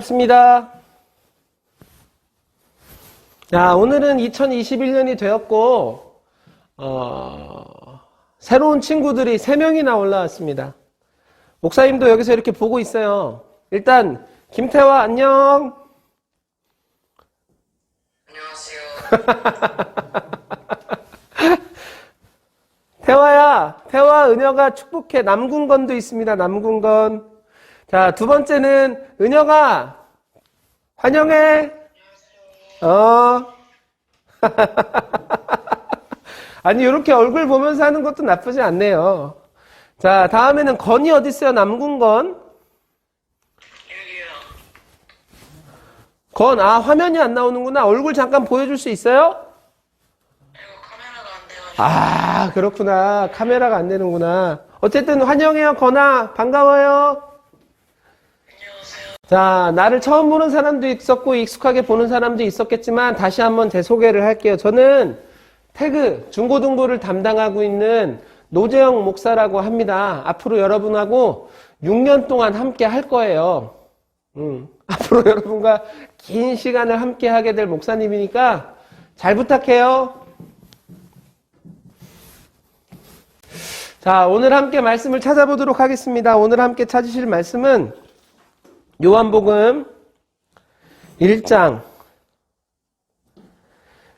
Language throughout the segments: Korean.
반갑습니다. 자, 오늘은 2021년이 되었고, 새로운 친구들이 3명이나 올라왔습니다. 목사님도 여기서 이렇게 보고 있어요. 일단, 김태화, 안녕. 안녕하세요. 태화, 은혁아 축복해. 남궁건도 있습니다. 남궁건. 자, 두 번째는, 은혁아, 환영해. 아니, 이렇게 얼굴 보면서 하는 것도 나쁘지 않네요. 자, 다음에는 건이 어디 있어요? 남궁건. 여기요. 건, 화면이 안 나오는구나. 얼굴 잠깐 보여줄 수 있어요? 이거 카메라가 안 돼가지고. 그렇구나. 카메라가 안 되는구나. 어쨌든 환영해요, 건아. 반가워요. 안녕하세요. 자, 나를 처음 보는 사람도 있었고 익숙하게 보는 사람도 있었겠지만 다시 한번 제 소개를 할게요. 저는 태그 중고등부를 담당하고 있는 노재영 목사라고 합니다. 앞으로 여러분하고 6년 동안 함께 할 거예요. 앞으로 여러분과 긴 시간을 함께 하게 될 목사님이니까 잘 부탁해요. 자, 오늘 함께 말씀을 찾아보도록 하겠습니다. 오늘 함께 찾으실 말씀은 요한복음 1장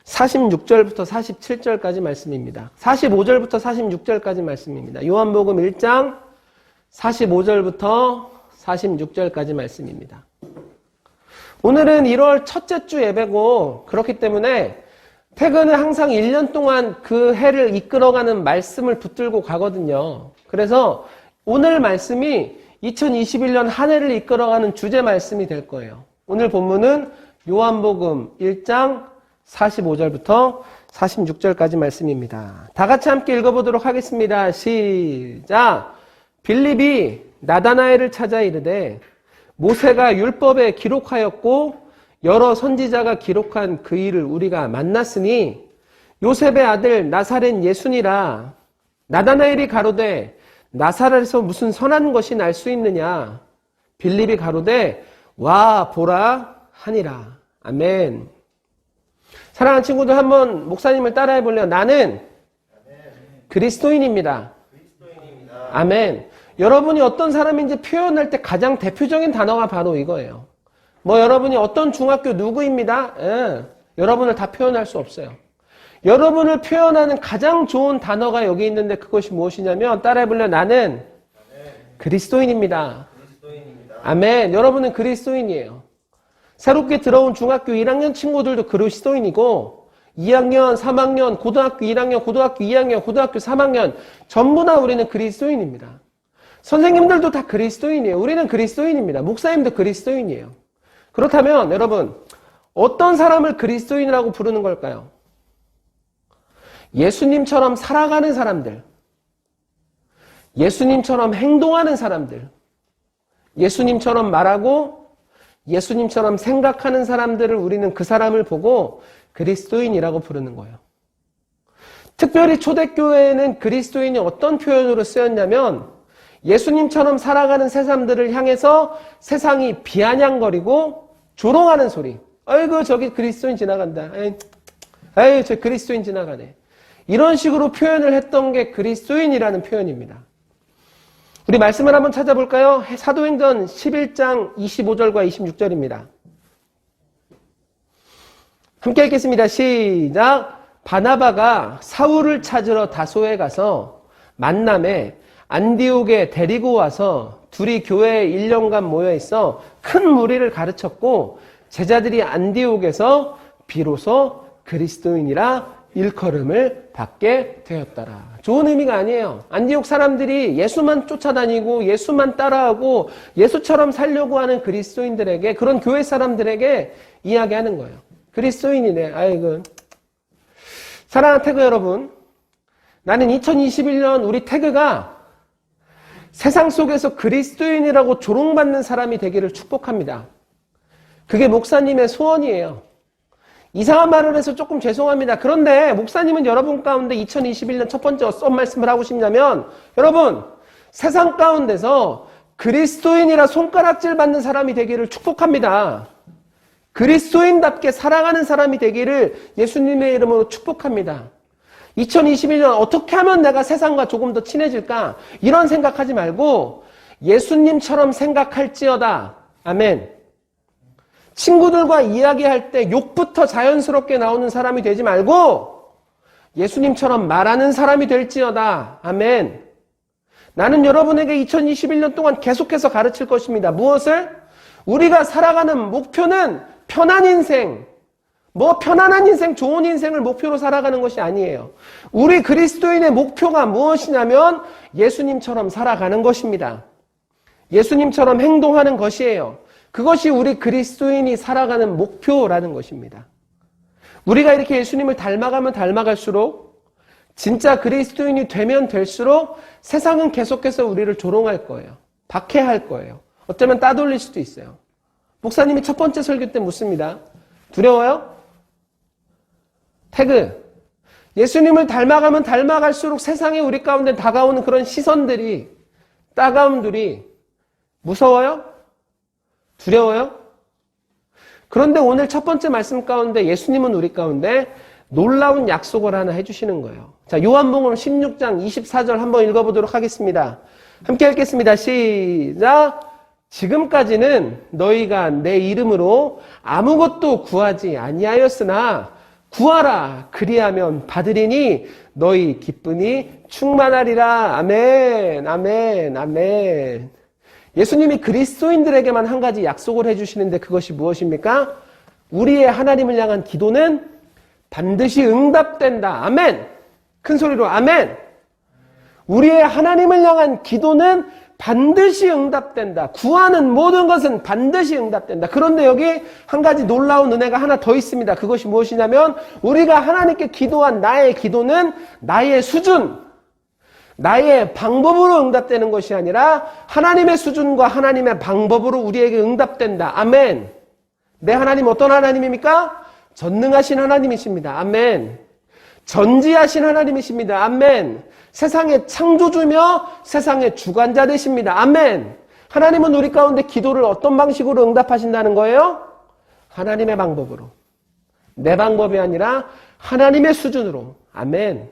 46절부터 47절까지 말씀입니다. 45절부터 46절까지 말씀입니다. 요한복음 1장 45절부터 46절까지 말씀입니다. 오늘은 1월 첫째 주 예배고 그렇기 때문에 태그는 항상 1년 동안 그 해를 이끌어가는 말씀을 붙들고 가거든요. 그래서 오늘 말씀이 2021년 한 해를 이끌어가는 주제 말씀이 될 거예요. 오늘 본문은 요한복음 1장 45절부터 46절까지 말씀입니다. 다 같이 함께 읽어보도록 하겠습니다. 시작! 빌립이 나다나엘을 찾아 이르되 모세가 율법에 기록하였고 여러 선지자가 기록한 그 일을 우리가 만났으니 요셉의 아들 나사렛 예수니라. 나다나엘이 가로되 나사렛에서 무슨 선한 것이 날 수 있느냐? 빌립이 가로되 와 보라 하니라. 아멘. 사랑하는 친구들 한번 목사님을 따라해 볼래요? 나는 그리스도인입니다. 아멘. 여러분이 어떤 사람인지 표현할 때 가장 대표적인 단어가 바로 이거예요. 여러분이 어떤 중학교 누구입니다. 여러분을 다 표현할 수 없어요. 여러분을 표현하는 가장 좋은 단어가 여기 있는데 그것이 무엇이냐면 따라해볼래요? 나는 그리스도인입니다. 아멘. 여러분은 그리스도인이에요. 새롭게 들어온 중학교 1학년 친구들도 그리스도인이고 2학년, 3학년, 고등학교 1학년, 고등학교 2학년, 고등학교 3학년 전부 다 우리는 그리스도인입니다. 선생님들도 다 그리스도인이에요. 우리는 그리스도인입니다. 목사님도 그리스도인이에요. 그렇다면 여러분 어떤 사람을 그리스도인이라고 부르는 걸까요? 예수님처럼 살아가는 사람들, 예수님처럼 행동하는 사람들, 예수님처럼 말하고 예수님처럼 생각하는 사람들을 우리는 그 사람을 보고 그리스도인이라고 부르는 거예요. 특별히 초대교회에는 그리스도인이 어떤 표현으로 쓰였냐면 예수님처럼 살아가는 세상들을 향해서 세상이 비아냥거리고 조롱하는 소리. 아이고 저기 그리스도인 지나간다. 에이 저 그리스도인 지나가네. 이런 식으로 표현을 했던 게 그리스도인이라는 표현입니다. 우리 말씀을 한번 찾아볼까요? 사도행전 11장 25절과 26절입니다. 함께 읽겠습니다. 시작! 바나바가 사울을 찾으러 다소에 가서 만남에 안디옥에 데리고 와서 둘이 교회에 1년간 모여있어 큰 무리를 가르쳤고 제자들이 안디옥에서 비로소 그리스도인이라 일컬음을 받게 되었더라. 좋은 의미가 아니에요. 안디옥 사람들이 예수만 쫓아다니고 예수만 따라하고 예수처럼 살려고 하는 그리스도인들에게 그런 교회 사람들에게 이야기하는 거예요. 그리스도인이네. 아이고. 사랑하는 태그 여러분, 나는 2021년 우리 태그가 세상 속에서 그리스도인이라고 조롱받는 사람이 되기를 축복합니다. 그게 목사님의 소원이에요. 이상한 말을 해서 조금 죄송합니다. 그런데 목사님은 여러분 가운데 2021년 첫 번째 어떤 말씀을 하고 싶냐면 여러분 세상 가운데서 그리스도인이라 손가락질 받는 사람이 되기를 축복합니다. 그리스도인답게 살아가는 사람이 되기를 예수님의 이름으로 축복합니다. 2021년 어떻게 하면 내가 세상과 조금 더 친해질까? 이런 생각하지 말고 예수님처럼 생각할지어다. 아멘. 친구들과 이야기할 때 욕부터 자연스럽게 나오는 사람이 되지 말고 예수님처럼 말하는 사람이 될지어다. 아멘. 나는 여러분에게 2021년 동안 계속해서 가르칠 것입니다. 무엇을? 우리가 살아가는 목표는 편한 인생, 편안한 인생, 좋은 인생을 목표로 살아가는 것이 아니에요. 우리 그리스도인의 목표가 무엇이냐면 예수님처럼 살아가는 것입니다. 예수님처럼 행동하는 것이에요. 그것이 우리 그리스도인이 살아가는 목표라는 것입니다. 우리가 이렇게 예수님을 닮아가면 닮아갈수록 진짜 그리스도인이 되면 될수록 세상은 계속해서 우리를 조롱할 거예요. 박해할 거예요. 어쩌면 따돌릴 수도 있어요. 목사님이 첫 번째 설교 때 묻습니다. 두려워요? 태그. 예수님을 닮아가면 닮아갈수록 세상에 우리 가운데 다가오는 그런 시선들이, 따가움들이 무서워요? 두려워요? 그런데 오늘 첫 번째 말씀 가운데 예수님은 우리 가운데 놀라운 약속을 하나 해주시는 거예요. 자, 요한복음 16장 24절 한번 읽어보도록 하겠습니다. 함께 읽겠습니다. 시작! 지금까지는 너희가 내 이름으로 아무것도 구하지 아니하였으나 구하라 그리하면 받으리니 너희 기쁨이 충만하리라. 아멘, 아멘, 아멘. 예수님이 그리스도인들에게만 한 가지 약속을 해주시는데 그것이 무엇입니까? 우리의 하나님을 향한 기도는 반드시 응답된다. 아멘. 큰 소리로 아멘. 우리의 하나님을 향한 기도는 반드시 응답된다. 구하는 모든 것은 반드시 응답된다. 그런데 여기 한 가지 놀라운 은혜가 하나 더 있습니다. 그것이 무엇이냐면 우리가 하나님께 기도한 나의 기도는 나의 수준, 나의 방법으로 응답되는 것이 아니라 하나님의 수준과 하나님의 방법으로 우리에게 응답된다. 아멘. 내 하나님 어떤 하나님입니까? 전능하신 하나님이십니다. 아멘. 전지하신 하나님이십니다. 아멘. 세상의 창조주며 세상의 주관자 되십니다. 아멘. 하나님은 우리 가운데 기도를 어떤 방식으로 응답하신다는 거예요? 하나님의 방법으로. 내 방법이 아니라 하나님의 수준으로. 아멘.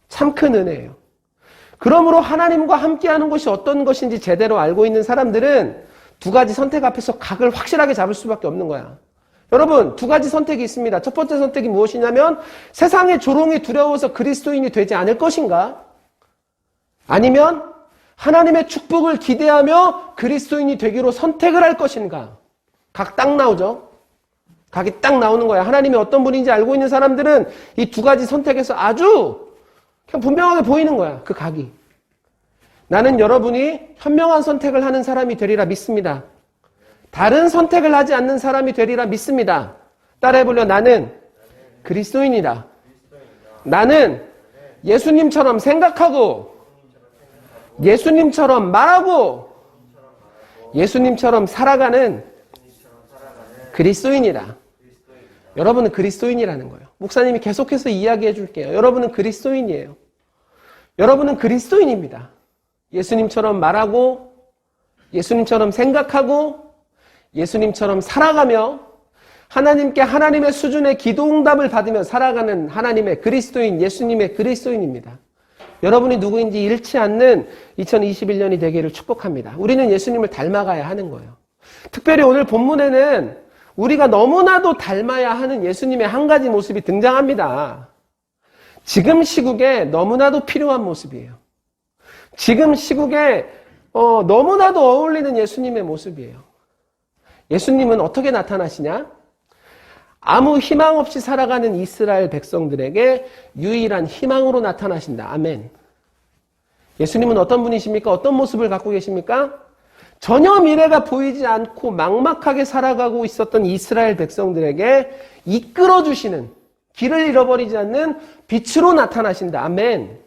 참 큰 은혜예요. 그러므로 하나님과 함께하는 것이 어떤 것인지 제대로 알고 있는 사람들은 두 가지 선택 앞에서 각을 확실하게 잡을 수밖에 없는 거야. 여러분, 두 가지 선택이 있습니다. 첫 번째 선택이 무엇이냐면 세상의 조롱이 두려워서 그리스도인이 되지 않을 것인가? 아니면 하나님의 축복을 기대하며 그리스도인이 되기로 선택을 할 것인가? 각 딱 나오죠? 각이 딱 나오는 거야. 하나님이 어떤 분인지 알고 있는 사람들은 이 두 가지 선택에서 아주 그냥 분명하게 보이는 거야. 그 각이. 나는 여러분이 현명한 선택을 하는 사람이 되리라 믿습니다. 다른 선택을 하지 않는 사람이 되리라 믿습니다. 따라해보려. 나는 그리스도인이다. 나는 예수님처럼 생각하고 예수님처럼 말하고 예수님처럼 살아가는 그리스도인이다. 여러분은 그리스도인이라는 거예요. 목사님이 계속해서 이야기해 줄게요. 여러분은 그리스도인이에요. 여러분은 그리스도인입니다. 예수님처럼 말하고 예수님처럼 생각하고 예수님처럼 살아가며 하나님께 하나님의 수준의 기도응답을 받으며 살아가는 하나님의 그리스도인, 예수님의 그리스도인입니다. 여러분이 누구인지 잃지 않는 2021년이 되기를 축복합니다. 우리는 예수님을 닮아가야 하는 거예요. 특별히 오늘 본문에는 우리가 너무나도 닮아야 하는 예수님의 한 가지 모습이 등장합니다. 지금 시국에 너무나도 필요한 모습이에요. 지금 시국에 너무나도 어울리는 예수님의 모습이에요. 예수님은 어떻게 나타나시냐? 아무 희망 없이 살아가는 이스라엘 백성들에게 유일한 희망으로 나타나신다. 아멘. 예수님은 어떤 분이십니까? 어떤 모습을 갖고 계십니까? 전혀 미래가 보이지 않고 막막하게 살아가고 있었던 이스라엘 백성들에게 이끌어주시는, 길을 잃어버리지 않는 빛으로 나타나신다. 아멘.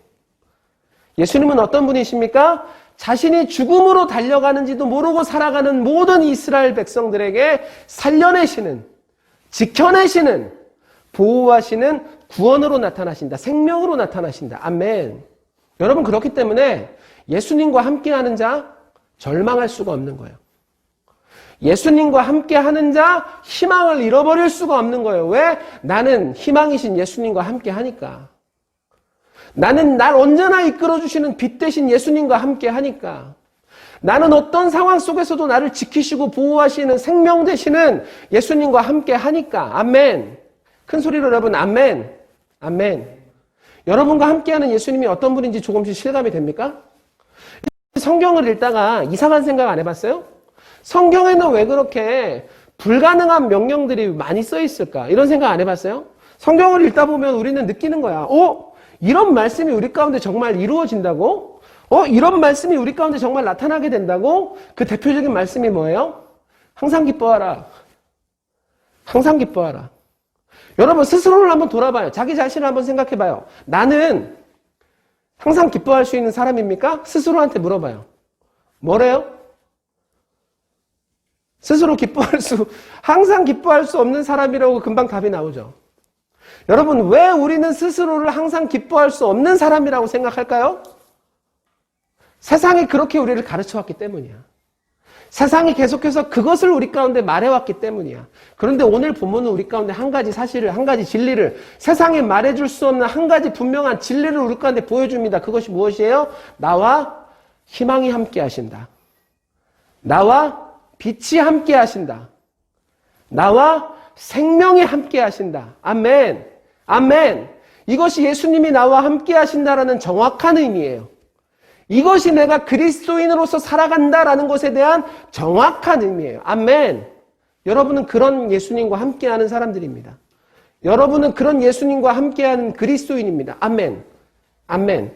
예수님은 어떤 분이십니까? 자신이 죽음으로 달려가는지도 모르고 살아가는 모든 이스라엘 백성들에게 살려내시는, 지켜내시는, 보호하시는 구원으로 나타나신다. 생명으로 나타나신다. 아멘. 여러분, 그렇기 때문에 예수님과 함께하는 자, 절망할 수가 없는 거예요. 예수님과 함께 하는 자 희망을 잃어버릴 수가 없는 거예요. 왜? 나는 희망이신 예수님과 함께 하니까. 나는 날 언제나 이끌어주시는 빛 대신 예수님과 함께 하니까. 나는 어떤 상황 속에서도 나를 지키시고 보호하시는 생명 되시는 예수님과 함께 하니까. 아멘. 큰 소리로 여러분 아멘. 아멘. 여러분과 함께하는 예수님이 어떤 분인지 조금씩 실감이 됩니까? 성경을 읽다가 이상한 생각 안 해봤어요? 성경에는 왜 그렇게 불가능한 명령들이 많이 써 있을까? 이런 생각 안 해봤어요? 성경을 읽다 보면 우리는 느끼는 거야. 이런 말씀이 우리 가운데 정말 이루어진다고? 이런 말씀이 우리 가운데 정말 나타나게 된다고? 그 대표적인 말씀이 뭐예요? 항상 기뻐하라. 항상 기뻐하라. 여러분 스스로를 한번 돌아봐요. 자기 자신을 한번 생각해봐요. 나는 항상 기뻐할 수 있는 사람입니까? 스스로한테 물어봐요. 뭐래요? 스스로 항상 기뻐할 수 없는 사람이라고 금방 답이 나오죠. 여러분, 왜 우리는 스스로를 항상 기뻐할 수 없는 사람이라고 생각할까요? 세상이 그렇게 우리를 가르쳐 왔기 때문이야. 세상이 계속해서 그것을 우리 가운데 말해왔기 때문이야. 그런데 오늘 본문은 우리 가운데 한 가지 사실을, 한 가지 진리를, 세상에 말해줄 수 없는 한 가지 분명한 진리를 우리 가운데 보여줍니다. 그것이 무엇이에요? 나와 희망이 함께 하신다. 나와 빛이 함께 하신다. 나와 생명이 함께 하신다. 아멘. 아멘. 이것이 예수님이 나와 함께 하신다라는 정확한 의미예요. 이것이 내가 그리스도인으로서 살아간다라는 것에 대한 정확한 의미예요. 아멘. 여러분은 그런 예수님과 함께하는 사람들입니다. 여러분은 그런 예수님과 함께하는 그리스도인입니다. 아멘. 아멘.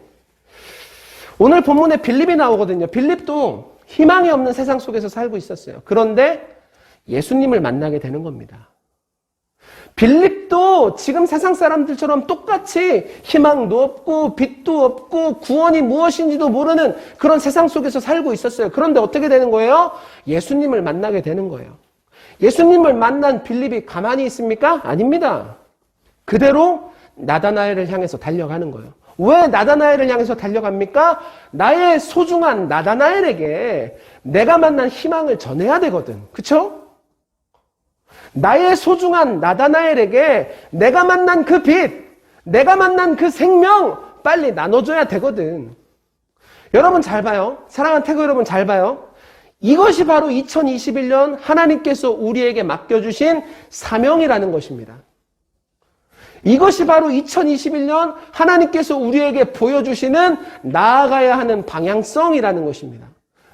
오늘 본문에 빌립이 나오거든요. 빌립도 희망이 없는 세상 속에서 살고 있었어요. 그런데 예수님을 만나게 되는 겁니다. 빌립도 지금 세상 사람들처럼 똑같이 희망도 없고 빛도 없고 구원이 무엇인지도 모르는 그런 세상 속에서 살고 있었어요. 그런데 어떻게 되는 거예요? 예수님을 만나게 되는 거예요. 예수님을 만난 빌립이 가만히 있습니까? 아닙니다. 그대로 나다나엘을 향해서 달려가는 거예요. 왜 나다나엘을 향해서 달려갑니까? 나의 소중한 나다나엘에게 내가 만난 희망을 전해야 되거든. 그쵸? 나의 소중한 나다나엘에게 내가 만난 그 빛, 내가 만난 그 생명 빨리 나눠줘야 되거든. 여러분 잘 봐요. 사랑하는 태교 여러분 잘 봐요. 이것이 바로 2021년 하나님께서 우리에게 맡겨주신 사명이라는 것입니다. 이것이 바로 2021년 하나님께서 우리에게 보여주시는 나아가야 하는 방향성이라는 것입니다.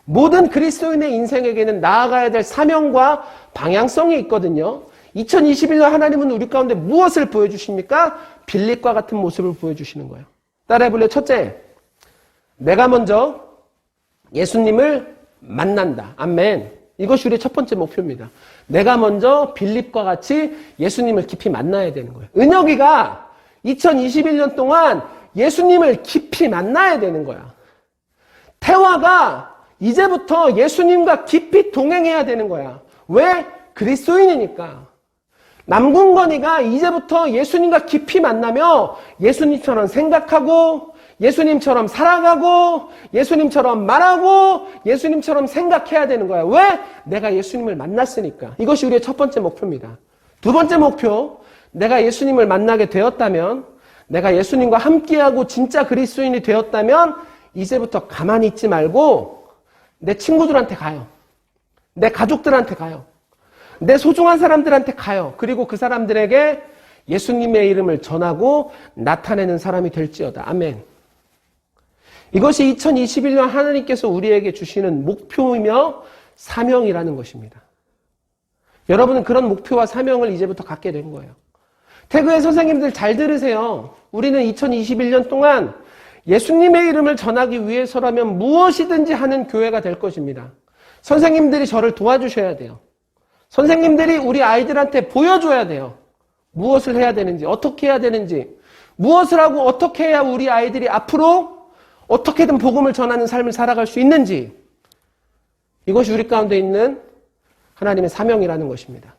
모든 그리스도인의 인생에게는 나아가야 될 사명과 방향성이 있거든요. 2021년 하나님은 우리 가운데 무엇을 보여주십니까? 빌립과 같은 모습을 보여주시는 거예요. 따라해볼래요? 첫째, 내가 먼저 예수님을 만난다. 아멘. 이것이 우리의 첫 번째 목표입니다. 내가 먼저 빌립과 같이 예수님을 깊이 만나야 되는 거예요. 은혁이가 2021년 동안 예수님을 깊이 만나야 되는 거야. 태화가 이제부터 예수님과 깊이 동행해야 되는 거야. 왜? 그리스도인이니까. 남궁건이가 이제부터 예수님과 깊이 만나며 예수님처럼 생각하고 예수님처럼 살아가고 예수님처럼 말하고 예수님처럼 생각해야 되는 거야. 왜? 내가 예수님을 만났으니까. 이것이 우리의 첫 번째 목표입니다. 두 번째 목표, 내가 예수님을 만나게 되었다면, 내가 예수님과 함께하고 진짜 그리스도인이 되었다면 이제부터 가만히 있지 말고 내 친구들한테 가요. 내 가족들한테 가요. 내 소중한 사람들한테 가요. 그리고 그 사람들에게 예수님의 이름을 전하고 나타내는 사람이 될지어다. 아멘. 이것이 2021년 하나님께서 우리에게 주시는 목표이며 사명이라는 것입니다. 여러분은 그런 목표와 사명을 이제부터 갖게 된 거예요. 태그의 선생님들 잘 들으세요. 우리는 2021년 동안 예수님의 이름을 전하기 위해서라면 무엇이든지 하는 교회가 될 것입니다. 선생님들이 저를 도와주셔야 돼요. 선생님들이 우리 아이들한테 보여줘야 돼요. 무엇을 해야 되는지, 어떻게 해야 되는지, 무엇을 하고 어떻게 해야 우리 아이들이 앞으로 어떻게든 복음을 전하는 삶을 살아갈 수 있는지, 이것이 우리 가운데 있는 하나님의 사명이라는 것입니다.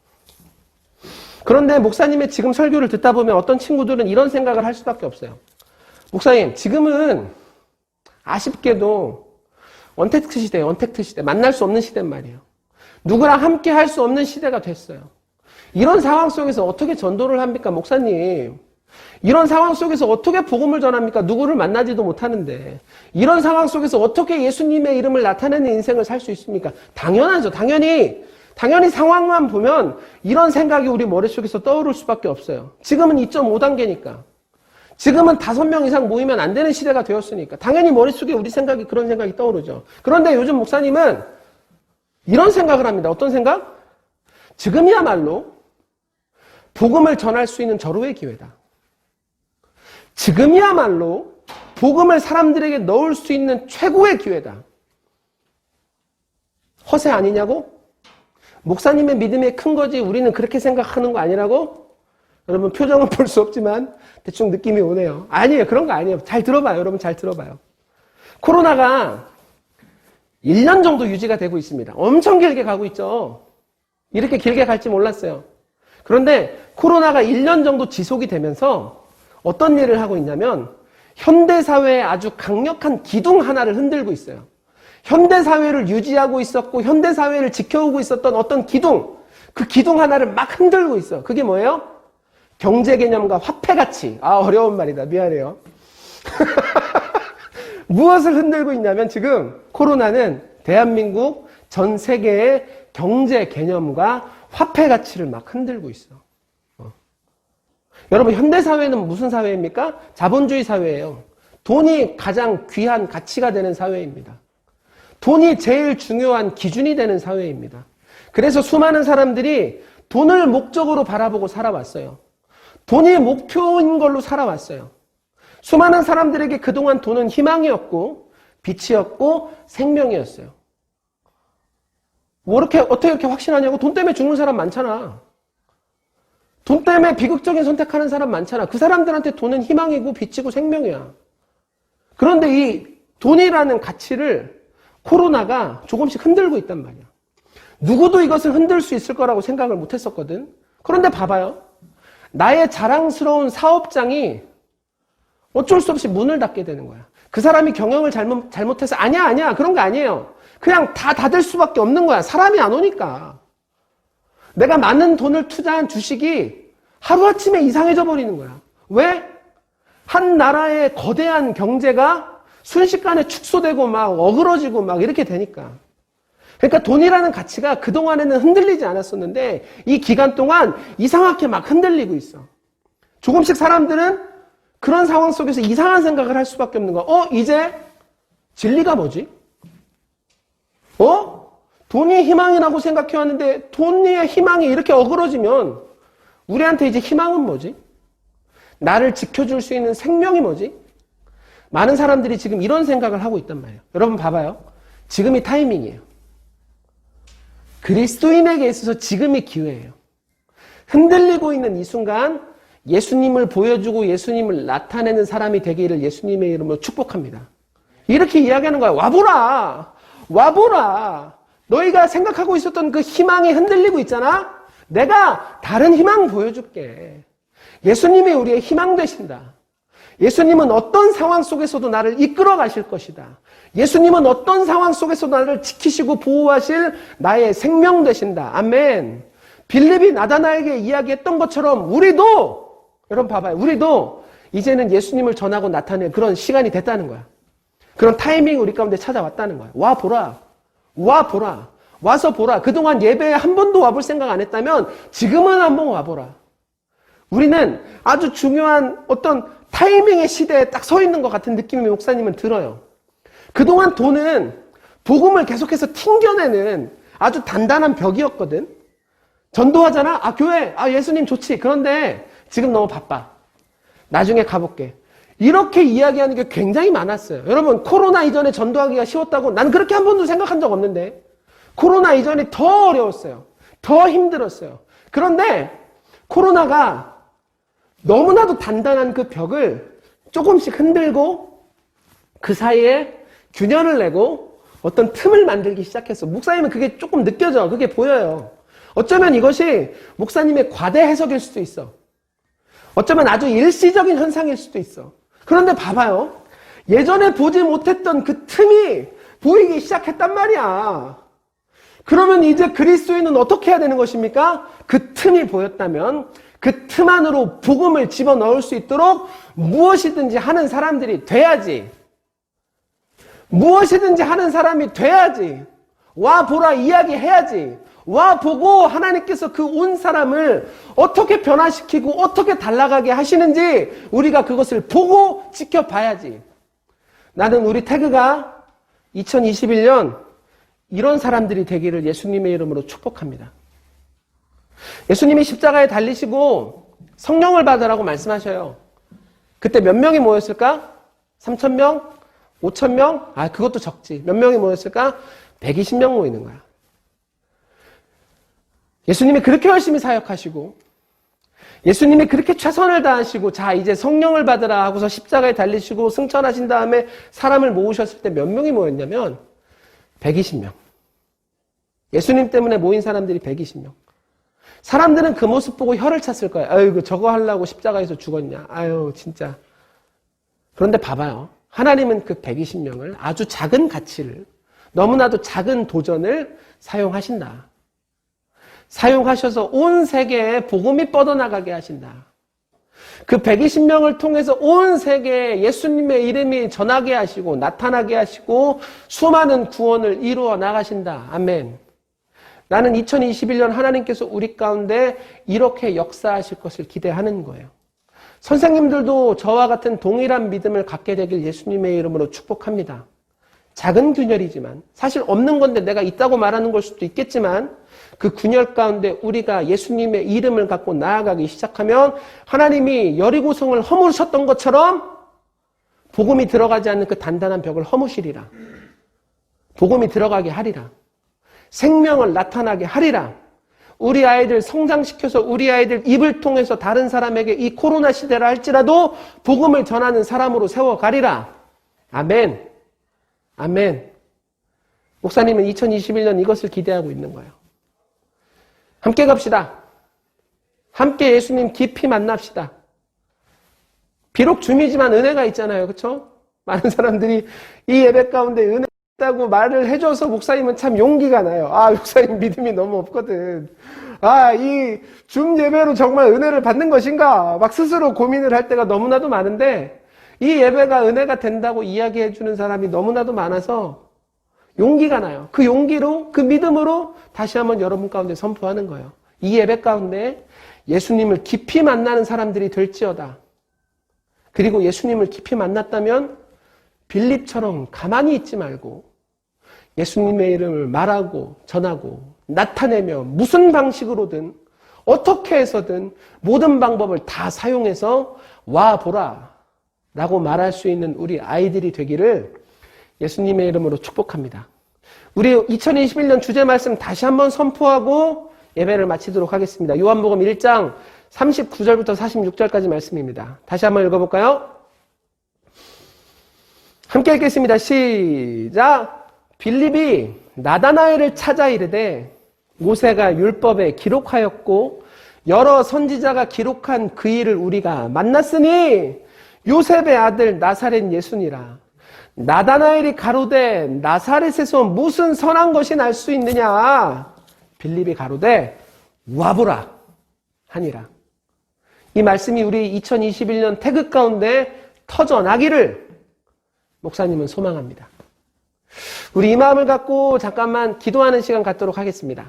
그런데 목사님의 지금 설교를 듣다 보면 어떤 친구들은 이런 생각을 할 수밖에 없어요. 목사님, 지금은 아쉽게도 언택트 시대예요. 언택트 시대. 만날 수 없는 시대란 말이에요. 누구랑 함께 할 수 없는 시대가 됐어요. 이런 상황 속에서 어떻게 전도를 합니까, 목사님? 이런 상황 속에서 어떻게 복음을 전합니까? 누구를 만나지도 못하는데. 이런 상황 속에서 어떻게 예수님의 이름을 나타내는 인생을 살 수 있습니까? 당연하죠. 당연히 상황만 보면 이런 생각이 우리 머릿속에서 떠오를 수밖에 없어요. 지금은 2.5단계니까. 지금은 5명 이상 모이면 안 되는 시대가 되었으니까. 당연히 머릿속에 우리 생각이 그런 생각이 떠오르죠. 그런데 요즘 목사님은 이런 생각을 합니다. 어떤 생각? 지금이야말로 복음을 전할 수 있는 절호의 기회다. 지금이야말로 복음을 사람들에게 넣을 수 있는 최고의 기회다. 허세 아니냐고? 목사님의 믿음이 큰 거지 우리는 그렇게 생각하는 거 아니라고? 여러분 표정은 볼 수 없지만 대충 느낌이 오네요. 아니에요. 그런 거 아니에요. 잘 들어봐요. 여러분 잘 들어봐요. 코로나가 1년 정도 유지가 되고 있습니다. 엄청 길게 가고 있죠. 이렇게 길게 갈지 몰랐어요. 그런데 코로나가 1년 정도 지속이 되면서 어떤 일을 하고 있냐면 현대사회에 아주 강력한 기둥 하나를 흔들고 있어요. 현대사회를 유지하고 있었고 현대사회를 지켜오고 있었던 어떤 기둥, 그 기둥 하나를 막 흔들고 있어. 그게 뭐예요? 경제개념과 화폐가치. 어려운 말이다. 미안해요. 무엇을 흔들고 있냐면 지금 코로나는 대한민국 전 세계의 경제 개념과 화폐 가치를 막 흔들고 있어. 여러분 현대사회는 무슨 사회입니까? 자본주의 사회예요. 돈이 가장 귀한 가치가 되는 사회입니다. 돈이 제일 중요한 기준이 되는 사회입니다. 그래서 수많은 사람들이 돈을 목적으로 바라보고 살아왔어요. 돈이 목표인 걸로 살아왔어요. 수많은 사람들에게 그동안 돈은 희망이었고 빛이었고 생명이었어요. 어떻게 이렇게 확신하냐고? 돈 때문에 죽는 사람 많잖아. 돈 때문에 비극적인 선택하는 사람 많잖아. 그 사람들한테 돈은 희망이고 빛이고 생명이야. 그런데 이 돈이라는 가치를 코로나가 조금씩 흔들고 있단 말이야. 누구도 이것을 흔들 수 있을 거라고 생각을 못 했었거든. 그런데 봐봐요. 나의 자랑스러운 사업장이 어쩔 수 없이 문을 닫게 되는 거야. 그 사람이 경영을 잘못해서 아니야 그런 거 아니에요. 그냥 다 닫을 수밖에 없는 거야. 사람이 안 오니까. 내가 많은 돈을 투자한 주식이 하루아침에 이상해져 버리는 거야. 왜? 한 나라의 거대한 경제가 순식간에 축소되고 막 어그러지고 막 이렇게 되니까. 그러니까 돈이라는 가치가 그동안에는 흔들리지 않았었는데 이 기간 동안 이상하게 막 흔들리고 있어. 조금씩 사람들은 그런 상황 속에서 이상한 생각을 할 수밖에 없는 거야. 이제 진리가 뭐지? 돈이 희망이라고 생각해왔는데 돈의 희망이 이렇게 어그러지면 우리한테 이제 희망은 뭐지? 나를 지켜줄 수 있는 생명이 뭐지? 많은 사람들이 지금 이런 생각을 하고 있단 말이에요. 여러분 봐봐요. 지금이 타이밍이에요. 그리스도인에게 있어서 지금이 기회예요. 흔들리고 있는 이 순간 예수님을 보여주고 예수님을 나타내는 사람이 되기를 예수님의 이름으로 축복합니다. 이렇게 이야기하는 거야. 와보라. 너희가 생각하고 있었던 그 희망이 흔들리고 있잖아? 내가 다른 희망 보여줄게. 예수님이 우리의 희망 되신다. 예수님은 어떤 상황 속에서도 나를 이끌어 가실 것이다. 예수님은 어떤 상황 속에서도 나를 지키시고 보호하실 나의 생명 되신다. 아멘. 빌립이 나다나에게 이야기했던 것처럼 우리도, 여러분 봐봐요. 우리도 이제는 예수님을 전하고 나타낼 그런 시간이 됐다는 거야. 그런 타이밍이 우리 가운데 찾아왔다는 거야. 와보라. 와서 보라. 그동안 예배에 한 번도 와볼 생각 안 했다면 지금은 한번 와보라. 우리는 아주 중요한 어떤 타이밍의 시대에 딱 서 있는 것 같은 느낌이 목사님은 들어요. 그동안 돈은 복음을 계속해서 튕겨내는 아주 단단한 벽이었거든. 전도하잖아. 교회. 예수님 좋지. 그런데 지금 너무 바빠. 나중에 가볼게. 이렇게 이야기하는 게 굉장히 많았어요. 여러분, 코로나 이전에 전도하기가 쉬웠다고 난 그렇게 한 번도 생각한 적 없는데 코로나 이전에 더 어려웠어요. 더 힘들었어요. 그런데 코로나가 너무나도 단단한 그 벽을 조금씩 흔들고 그 사이에 균열을 내고 어떤 틈을 만들기 시작했어. 목사님은 그게 조금 느껴져. 그게 보여요. 어쩌면 이것이 목사님의 과대 해석일 수도 있어. 어쩌면 아주 일시적인 현상일 수도 있어. 그런데 봐봐요. 예전에 보지 못했던 그 틈이 보이기 시작했단 말이야. 그러면 이제 그리스도인은 어떻게 해야 되는 것입니까? 그 틈이 보였다면 그 틈 안으로 복음을 집어넣을 수 있도록 무엇이든지 하는 사람들이 돼야지. 무엇이든지 하는 사람이 돼야지. 와 보라 이야기해야지. 와 보고 하나님께서 그 온 사람을 어떻게 변화시키고 어떻게 달라가게 하시는지 우리가 그것을 보고 지켜봐야지. 나는 우리 태그가 2021년 이런 사람들이 되기를 예수님의 이름으로 축복합니다. 예수님이 십자가에 달리시고 성령을 받으라고 말씀하셔요. 그때 몇 명이 모였을까? 3,000명? 5,000명? 아, 그것도 적지. 몇 명이 모였을까? 120명 모이는 거야. 예수님이 그렇게 열심히 사역하시고 예수님이 그렇게 최선을 다하시고 자 이제 성령을 받으라 하고서 십자가에 달리시고 승천하신 다음에 사람을 모으셨을 때 몇 명이 모였냐면 120명. 예수님 때문에 모인 사람들이 120명. 사람들은 그 모습 보고 혀를 찼을 거야. 아이고 저거 하려고 십자가에서 죽었냐. 아유 진짜. 그런데 봐봐요. 하나님은 그 120명을 아주 작은 가치를 너무나도 작은 도전을 사용하신다. 사용하셔서 온 세계에 복음이 뻗어나가게 하신다. 그 120명을 통해서 온 세계에 예수님의 이름이 전하게 하시고 나타나게 하시고 수많은 구원을 이루어 나가신다. 아멘. 나는 2021년 하나님께서 우리 가운데 이렇게 역사하실 것을 기대하는 거예요. 선생님들도 저와 같은 동일한 믿음을 갖게 되길 예수님의 이름으로 축복합니다. 작은 균열이지만 사실 없는 건데 내가 있다고 말하는 걸 수도 있겠지만 그 균열 가운데 우리가 예수님의 이름을 갖고 나아가기 시작하면 하나님이 여리고성을 허무셨던 것처럼 복음이 들어가지 않는 그 단단한 벽을 허무시리라. 복음이 들어가게 하리라. 생명을 나타나게 하리라. 우리 아이들 성장시켜서 우리 아이들 입을 통해서 다른 사람에게 이 코로나 시대라 할지라도 복음을 전하는 사람으로 세워가리라. 아멘. 아멘. 목사님은 2021년 이것을 기대하고 있는 거예요. 함께 갑시다. 함께 예수님 깊이 만납시다. 비록 줌이지만 은혜가 있잖아요. 그렇죠? 많은 사람들이 이 예배 가운데 은혜 있다고 말을 해줘서 목사님은 참 용기가 나요. 아, 목사님 믿음이 너무 없거든. 아, 이 줌 예배로 정말 은혜를 받는 것인가? 막 스스로 고민을 할 때가 너무나도 많은데 이 예배가 은혜가 된다고 이야기해 주는 사람이 너무나도 많아서 용기가 나요. 그 용기로, 그 믿음으로 다시 한번 여러분 가운데 선포하는 거예요. 이 예배 가운데 예수님을 깊이 만나는 사람들이 될지어다. 그리고 예수님을 깊이 만났다면 빌립처럼 가만히 있지 말고 예수님의 이름을 말하고 전하고 나타내며 무슨 방식으로든 어떻게 해서든 모든 방법을 다 사용해서 와 보라 라고 말할 수 있는 우리 아이들이 되기를 예수님의 이름으로 축복합니다. 우리 2021년 주제 말씀 다시 한번 선포하고 예배를 마치도록 하겠습니다. 요한복음 1장 39절부터 46절까지 말씀입니다. 다시 한번 읽어볼까요? 함께 읽겠습니다. 시작! 빌립이 나다나엘을 찾아 이르되 모세가 율법에 기록하였고 여러 선지자가 기록한 그 일을 우리가 만났으니 요셉의 아들 나사렛 예수니라. 나다나엘이 가로되 나사렛에서 무슨 선한 것이 날 수 있느냐? 빌립이 가로되 와보라 하니라. 이 말씀이 우리 2021년 태극 가운데 터져나기를 목사님은 소망합니다. 우리 이 마음을 갖고 잠깐만 기도하는 시간 갖도록 하겠습니다.